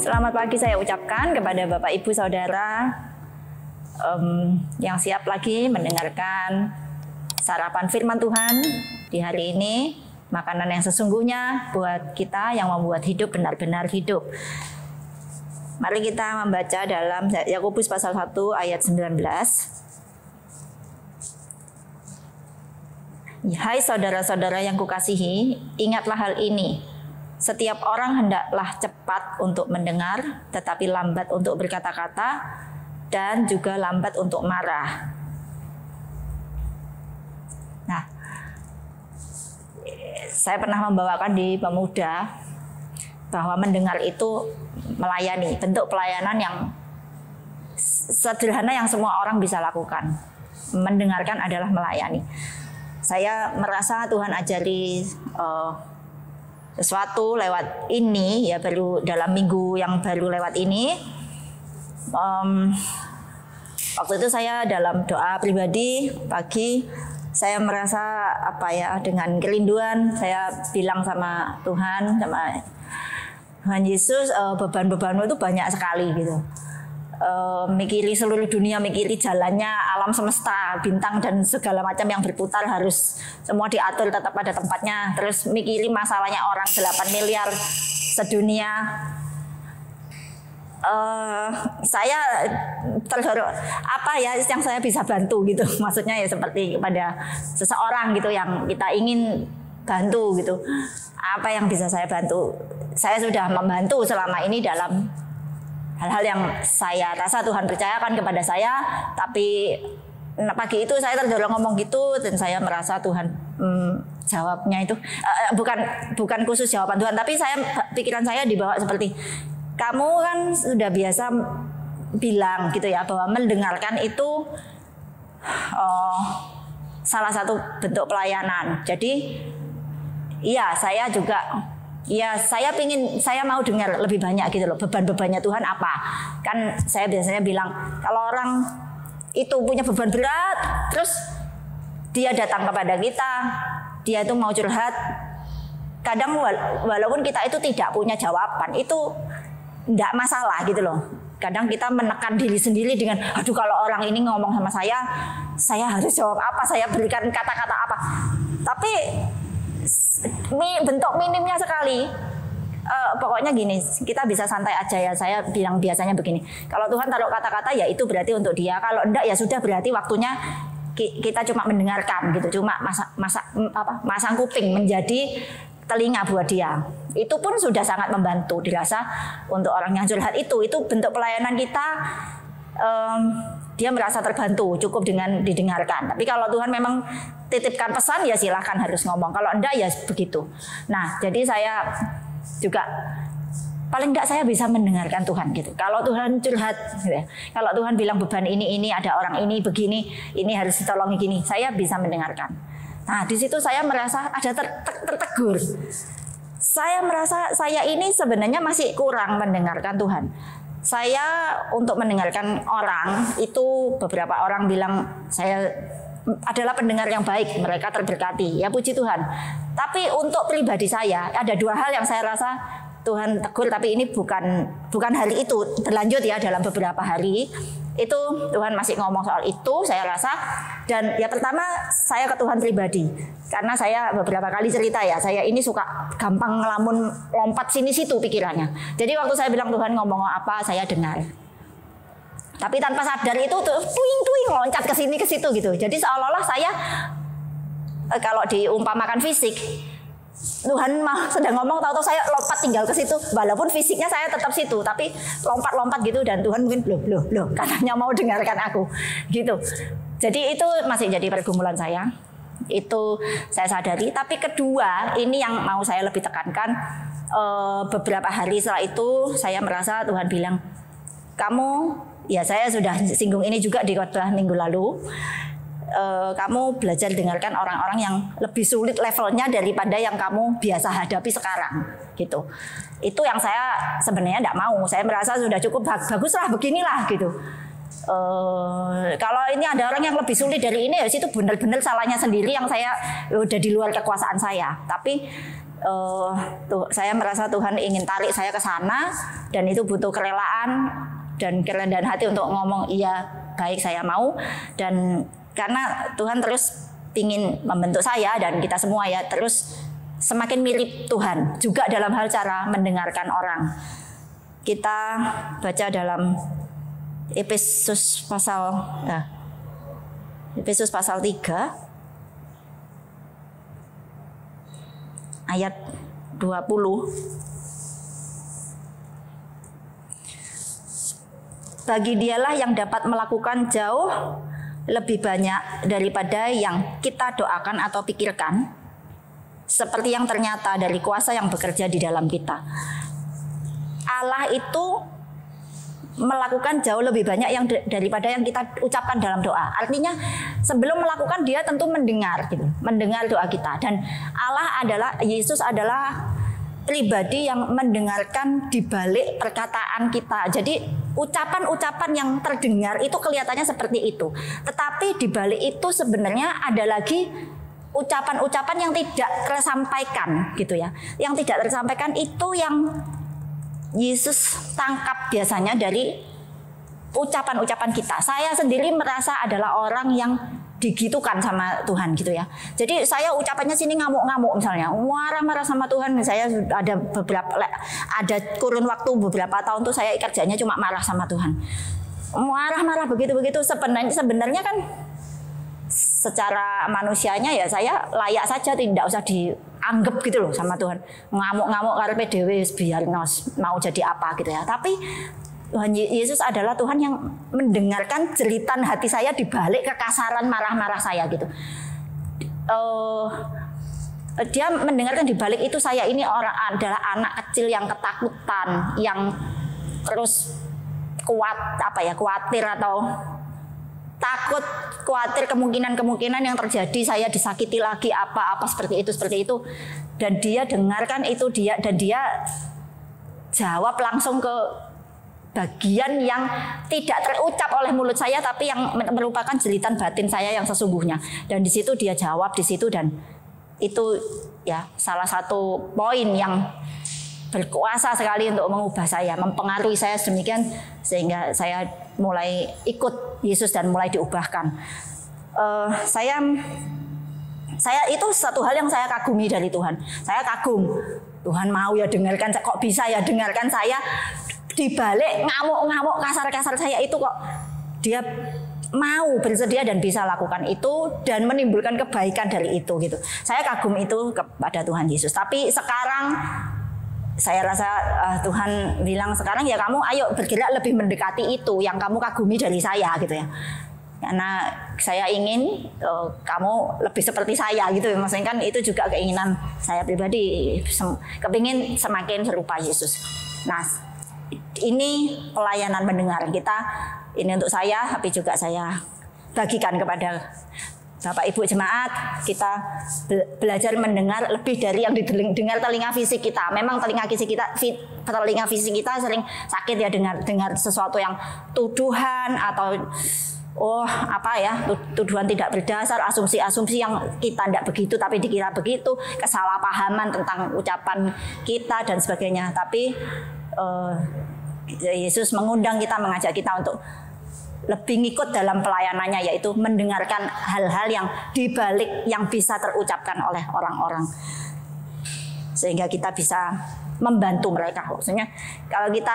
Selamat pagi saya ucapkan kepada Bapak Ibu Saudara yang siap lagi mendengarkan sarapan firman Tuhan di hari ini. Makanan yang sesungguhnya buat kita yang membuat hidup benar-benar hidup. Mari kita membaca dalam Yakobus pasal 1 ayat 19. Hai saudara-saudara yang kukasihi, ingatlah hal ini. Setiap orang hendaklah cepat untuk mendengar, tetapi lambat untuk berkata-kata, dan juga lambat untuk marah. Nah, saya pernah membawakan di Pemuda bahwa mendengar itu melayani, bentuk pelayanan yang sederhana yang semua orang bisa lakukan. Mendengarkan adalah melayani. Saya merasa Tuhan ajari sesuatu lewat ini, ya baru dalam minggu yang baru lewat ini. Waktu itu saya dalam doa pribadi pagi, saya merasa dengan kerinduan saya bilang sama Tuhan, sama Tuhan Yesus, beban-bebanmu itu banyak sekali gitu. Mikiri seluruh dunia, mikiri jalannya alam semesta, bintang dan segala macam yang berputar harus semua diatur tetap pada tempatnya. Terus mikiri masalahnya orang 8 miliar sedunia. Saya terdorong apa ya yang saya bisa bantu gitu. Maksudnya ya seperti kepada seseorang gitu yang kita ingin bantu gitu. Apa yang bisa saya bantu? Saya sudah membantu selama ini dalam hal-hal yang saya rasa Tuhan percayakan kepada saya, tapi pagi itu saya terdorong ngomong gitu dan saya merasa Tuhan jawabnya itu bukan khusus jawaban Tuhan, tapi pikiran saya dibawa seperti kamu kan sudah biasa bilang gitu ya bahwa mendengarkan itu salah satu bentuk pelayanan. Jadi iya saya juga. Ya saya mau dengar lebih banyak gitu loh, beban-bebannya Tuhan apa. Kan saya biasanya bilang kalau orang itu punya beban berat, terus dia datang kepada kita, dia itu mau curhat. Kadang walaupun kita itu tidak punya jawaban, itu enggak masalah gitu loh. Kadang kita menekan diri sendiri dengan, aduh kalau orang ini ngomong sama saya harus jawab apa, saya berikan kata-kata apa. Tapi bentuk minimnya sekali. Pokoknya gini, kita bisa santai aja ya. Saya bilang biasanya begini, kalau Tuhan taruh kata-kata ya itu berarti untuk dia. Kalau enggak ya sudah berarti waktunya kita cuma mendengarkan gitu, cuma masang kuping menjadi telinga buat dia. Itu pun sudah sangat membantu dirasa untuk orang yang curhat itu bentuk pelayanan kita. Dia merasa terbantu cukup dengan didengarkan. Tapi kalau Tuhan memang titipkan pesan ya silahkan harus ngomong. Kalau enggak ya begitu. Nah jadi saya juga paling enggak saya bisa mendengarkan Tuhan gitu. Kalau Tuhan curhat, gitu ya. Kalau Tuhan bilang beban ini ada orang ini begini, ini harus ditolongi gini, saya bisa mendengarkan. Nah di situ saya merasa ada tertegur. Saya merasa saya ini sebenarnya masih kurang mendengarkan Tuhan. Saya untuk mendengarkan orang itu beberapa orang bilang saya adalah pendengar yang baik, mereka terberkati, ya puji Tuhan. Tapi untuk pribadi saya ada dua hal yang saya rasa Tuhan tegur, tapi ini bukan hari itu, berlanjut ya dalam beberapa hari. Itu Tuhan masih ngomong soal itu saya rasa. Dan ya pertama saya ke Tuhan pribadi, karena saya beberapa kali cerita ya, saya ini suka gampang ngelamun, lompat sini situ pikirannya. Jadi waktu saya bilang Tuhan ngomong apa saya dengar, tapi tanpa sadar itu tuh tuing loncat ke sini ke situ gitu. Jadi seolah-olah saya kalau diumpamakan fisik, Tuhan sedang ngomong, tahu-tahu saya lompat tinggal ke situ, walaupun fisiknya saya tetap situ, tapi lompat-lompat gitu, dan Tuhan mungkin loh katanya mau dengarkan aku gitu. Jadi itu masih jadi pergumulan saya, itu saya sadari. Tapi kedua ini yang mau saya lebih tekankan, beberapa hari setelah itu saya merasa Tuhan bilang, kamu, ya saya sudah singgung ini juga di khotbah minggu lalu, kamu belajar dengarkan orang-orang yang lebih sulit levelnya daripada yang kamu biasa hadapi sekarang gitu. Itu yang saya sebenarnya tidak mau. Saya merasa sudah cukup baguslah beginilah gitu. Kalau ini ada orang yang lebih sulit dari ini, ya itu benar-benar salahnya sendiri yang saya udah di luar kekuasaan saya. Tapi saya merasa Tuhan ingin tarik saya ke sana, dan itu butuh kerelaan dan kerendahan hati untuk ngomong iya baik saya mau. Dan karena Tuhan terus ingin membentuk saya dan kita semua ya terus semakin mirip Tuhan juga dalam hal cara mendengarkan orang. Kita baca dalam Efesus pasal 3 ayat 20. Bagi dialah yang dapat melakukan jauh lebih banyak daripada yang kita doakan atau pikirkan, seperti yang ternyata dari kuasa yang bekerja di dalam kita. Allah itu melakukan jauh lebih banyak daripada yang kita ucapkan dalam doa. Artinya sebelum melakukan dia tentu mendengar gitu, mendengar doa kita. Dan Yesus adalah pribadi yang mendengarkan di balik perkataan kita. Jadi ucapan-ucapan yang terdengar itu kelihatannya seperti itu. Tetapi di balik itu sebenarnya ada lagi ucapan-ucapan yang tidak tersampaikan gitu ya. Yang tidak tersampaikan itu yang Yesus tangkap biasanya dari ucapan-ucapan kita. Saya sendiri merasa adalah orang yang digitukan sama Tuhan gitu ya. Jadi saya ucapannya sini ngamuk-ngamuk misalnya, marah-marah sama Tuhan. Saya ada kurun waktu beberapa tahun tuh saya kerjanya cuma marah sama Tuhan. Marah-marah begitu-begitu. Sebenarnya kan secara manusianya ya saya layak saja tidak usah dianggap gitu loh sama Tuhan. Ngamuk-ngamuk karepe dhewe biar mau jadi apa gitu ya. Tapi Tuhan Yesus adalah Tuhan yang mendengarkan jeritan hati saya di balik kekasaran marah-marah saya gitu. Dia mendengarkan di balik itu saya ini adalah anak kecil yang ketakutan, yang terus khawatir atau takut, khawatir kemungkinan yang terjadi, saya disakiti lagi apa seperti itu. Dan dia dengarkan itu dia jawab langsung ke bagian yang tidak terucap oleh mulut saya tapi yang merupakan jeritan batin saya yang sesungguhnya. Dan di situ dia jawab di situ, dan itu ya salah satu poin yang berkuasa sekali untuk mengubah saya, mempengaruhi saya sedemikian sehingga saya mulai ikut Yesus dan mulai diubahkan. Saya itu satu hal yang saya kagumi dari Tuhan. Saya kagum, Tuhan mau ya dengarkan, kok bisa ya dengarkan saya di balik ngamuk-ngamuk kasar-kasar saya itu, kok dia mau bersedia dan bisa lakukan itu dan menimbulkan kebaikan dari itu gitu. Saya kagum itu kepada Tuhan Yesus. Tapi sekarang saya rasa Tuhan bilang sekarang ya kamu ayo bergerak lebih mendekati itu yang kamu kagumi dari saya gitu ya. Karena saya ingin kamu lebih seperti saya gitu. Maksudnya kan itu juga keinginan saya pribadi, kepingin semakin serupa Yesus. Nah, ini pelayanan mendengar kita, ini untuk saya, tapi juga saya bagikan kepada Bapak Ibu jemaat. Kita belajar mendengar lebih dari yang didengar telinga fisik kita. Memang telinga fisik kita sering sakit ya dengar sesuatu yang tuduhan atau tuduhan tidak berdasar, asumsi-asumsi yang kita tidak begitu tapi dikira begitu, kesalahpahaman tentang ucapan kita dan sebagainya. Tapi Yesus mengundang kita, mengajak kita untuk lebih ngikut dalam pelayanannya, yaitu mendengarkan hal-hal yang dibalik yang bisa terucapkan oleh orang-orang sehingga kita bisa membantu mereka. Maksudnya kalau kita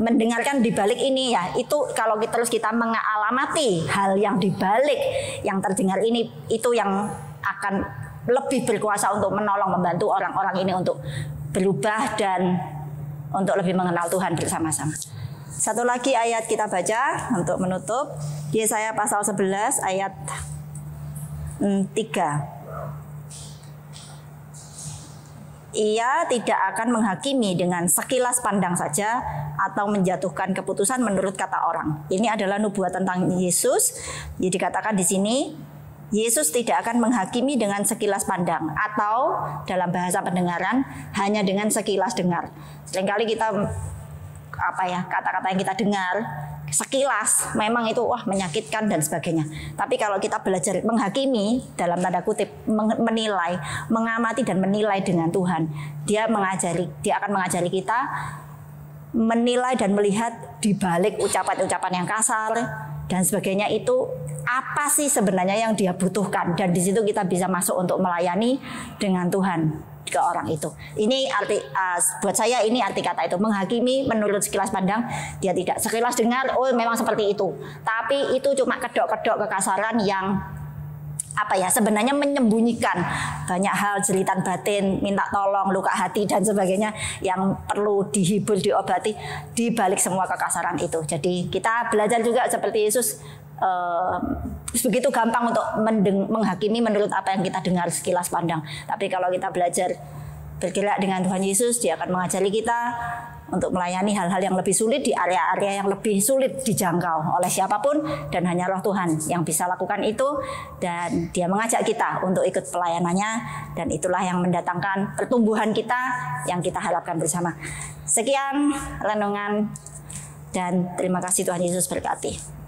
mendengarkan dibalik ini ya, itu kalau kita mengalamati hal yang dibalik yang terdengar ini, itu yang akan lebih berkuasa untuk menolong, membantu orang-orang ini untuk berubah dan untuk lebih mengenal Tuhan bersama-sama. Satu lagi ayat kita baca untuk menutup, Yesaya pasal 11 ayat 3. Ia tidak akan menghakimi dengan sekilas pandang saja atau menjatuhkan keputusan menurut kata orang. Ini adalah nubuat tentang Yesus. Jadi dikatakan di sini Yesus tidak akan menghakimi dengan sekilas pandang, atau dalam bahasa pendengaran hanya dengan sekilas dengar. Seringkali kita kata-kata yang kita dengar sekilas memang itu wah menyakitkan dan sebagainya. Tapi kalau kita belajar menghakimi dalam tanda kutip, menilai, mengamati dan menilai dengan Tuhan, dia akan mengajari kita menilai dan melihat di balik ucapan-ucapan yang kasar dan sebagainya itu apa sih sebenarnya yang dia butuhkan, dan di situ kita bisa masuk untuk melayani dengan Tuhan ke orang itu. Ini arti buat saya ini arti kata itu, menghakimi menurut sekilas pandang. Dia tidak sekilas dengar oh memang seperti itu, tapi itu cuma kedok-kedok kekasaran yang apa ya, sebenarnya menyembunyikan banyak hal, jeritan batin, minta tolong, luka hati dan sebagainya yang perlu dihibur, diobati di balik semua kekasaran itu. Jadi kita belajar juga seperti Yesus, begitu gampang untuk menghakimi menurut apa yang kita dengar sekilas pandang. Tapi kalau kita belajar bergerak dengan Tuhan Yesus, dia akan mengajari kita untuk melayani hal-hal yang lebih sulit di area-area yang lebih sulit dijangkau oleh siapapun, dan hanya Roh Tuhan yang bisa lakukan itu, dan dia mengajak kita untuk ikut pelayanannya, dan itulah yang mendatangkan pertumbuhan kita yang kita harapkan bersama. Sekian renungan dan terima kasih, Tuhan Yesus berkati.